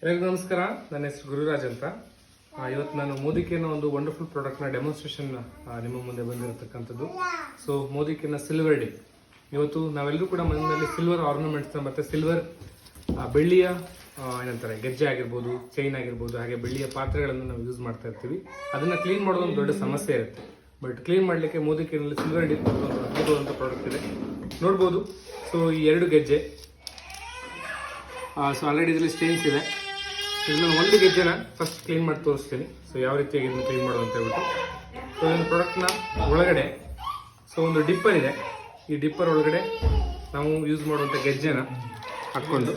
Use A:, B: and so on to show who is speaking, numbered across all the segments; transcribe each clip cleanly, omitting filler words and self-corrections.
A: ಎಲ್ಲರಿಗೂ ನಮಸ್ಕಾರ. ನನ್ನ ಹೆಸರು ಗುರುರಾಜ್ ಅಂತ. ಇವತ್ತು ನಾನು ಮೋದಿಕೇರ್ನ ಒಂದು ವಂಡರ್ಫುಲ್ ಪ್ರಾಡಕ್ಟ್ನ ಡೆಮಾನ್ಸ್ಟ್ರೇಷನ್ ನಿಮ್ಮ ಮುಂದೆ ಬಂದಿರತಕ್ಕಂಥದ್ದು. ಸೊ ಮೋದಿಕೇರ್ನ ಸಿಲ್ವರ್ ಡೇ. ಇವತ್ತು ನಾವೆಲ್ಲರೂ ಕೂಡ ಮನೆಯಲ್ಲಿ ಸಿಲ್ವರ್ ಆರ್ನಮೆಂಟ್ಸ್ನ ಮತ್ತು ಸಿಲ್ವರ್ ಬೆಳ್ಳಿಯ ಏನಂತಾರೆ ಗೆಜ್ಜೆ ಆಗಿರ್ಬೋದು, ಚೈನ್ ಆಗಿರ್ಬೋದು, ಹಾಗೆ ಬೆಳ್ಳಿಯ ಪಾತ್ರೆಗಳನ್ನು ನಾವು ಯೂಸ್ ಮಾಡ್ತಾ ಇರ್ತೀವಿ. ಅದನ್ನು ಕ್ಲೀನ್ ಮಾಡೋದು ಒಂದು ದೊಡ್ಡ ಸಮಸ್ಯೆ ಇರುತ್ತೆ. ಬಟ್ ಕ್ಲೀನ್ ಮಾಡಲಿಕ್ಕೆ ಮೋದಿಕೇರ್ನಲ್ಲಿ ಸಿಲ್ವರ್ ಡೇ ಅದ್ಭುತವಾದಂಥ ಪ್ರಾಡಕ್ಟ್ ಇದೆ, ನೋಡ್ಬೋದು. ಸೊ ಈ ಎರಡು ಗೆಜ್ಜೆ, ಸೊ ಆಲ್ರೆಡಿ ಇದರಲ್ಲಿ ಸ್ಟೇನ್ಸ್ ಇದೆ. ಇದನ್ನು ಒಂದು ಗೆಜ್ಜೆನ ಫಸ್ಟ್ ಕ್ಲೀನ್ ಮಾಡಿ ತೋರಿಸ್ತೀನಿ. ಸೊ ಯಾವ ರೀತಿಯಾಗಿ ಇದನ್ನು ಕ್ಲೀನ್ ಮಾಡೋದು ಅಂತ ಹೇಳ್ಬಿಟ್ಟು. ಸೊ ಇದನ್ನು ಪ್ರಾಡಕ್ಟ್ನ ಒಳಗಡೆ ಸೊ ಒಂದು ಡಿಪ್ಪರ್ ಇದೆ. ಈ ಡಿಪ್ಪರ್ ಒಳಗಡೆ ನಾವು ಯೂಸ್ ಮಾಡುವಂಥ ಗೆಜ್ಜೆನ ಹಾಕ್ಕೊಂಡು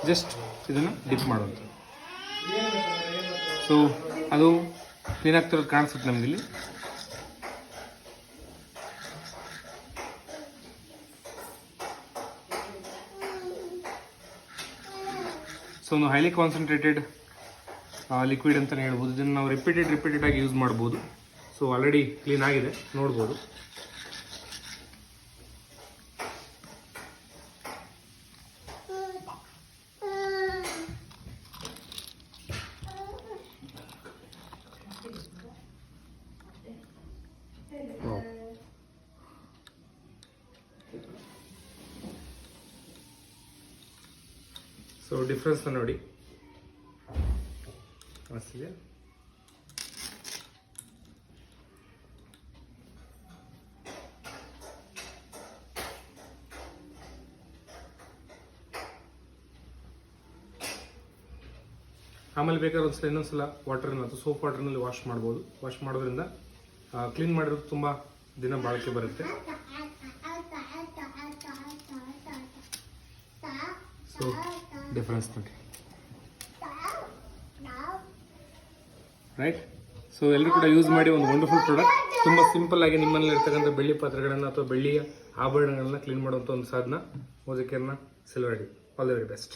A: ಜಸ್ಟ್ ಇದನ್ನು ಡಿಪ್ ಮಾಡೋದು. ಸೊ ಅದು ಕ್ಲೀನ್ ಆಗ್ತಿರೋದು ಕಾಣಿಸುತ್ತೆ ನಮಗಿಲ್ಲಿ. ಸೊ ಒಂದು ಹೈಲಿ ಕಾನ್ಸಂಟ್ರೇಟೆಡ್ ಲಿಕ್ವಿಡ್ ಅಂತಲೇ ಹೇಳ್ಬೋದು. ಇದನ್ನು ನಾವು ರಿಪೀಟೆಡ್ ಆಗಿ ಯೂಸ್ ಮಾಡ್ಬೋದು. ಸೊ ಆಲ್ರೆಡಿ ಕ್ಲೀನ್ ಆಗಿದೆ, ನೋಡ್ಬೋದು. ಸೊ ಡಿಫ್ರೆನ್ಸ್ನ ನೋಡಿ, ಕಾಣಿಸ್ತಿದೆ. ಆಮೇಲೆ ಬೇಕಾದ್ರೆ ಇನ್ನೊಂದ್ಸಲ ವಾಟರ್ನ ಅಥವಾ ಸೋಪ್ ವಾಟರ್ನಲ್ಲಿ ವಾಶ್ ಮಾಡ್ಬೋದು. ವಾಶ್ ಮಾಡೋದ್ರಿಂದ ಕ್ಲೀನ್ ಮಾಡಿರೋದು ತುಂಬ ದಿನ ಬಾಳಿಕೆ ಬರುತ್ತೆ. ಸೊ ಡಿಫ್ರೆನ್ಸ್ ನೋಡಿ, ರೈಟ್. ಸೊ ಎಲ್ಲರೂ ಕೂಡ ಯೂಸ್ ಮಾಡಿ ಒಂದು ವಂಡರ್ಫುಲ್ ಪ್ರಾಡಕ್ಟ್. ತುಂಬ ಸಿಂಪಲ್ ಆಗಿ ನಿಮ್ಮಲ್ಲಿ ಇರ್ತಕ್ಕಂಥ ಬೆಳ್ಳಿ ಪಾತ್ರೆಗಳನ್ನು ಅಥವಾ ಬೆಳ್ಳಿಯ ಆಭರಣಗಳನ್ನ ಕ್ಲೀನ್ ಮಾಡುವಂಥ ಒಂದು ಸಾಧನ ಮೋದಿಕೇರ್ನ silver day. All the very best.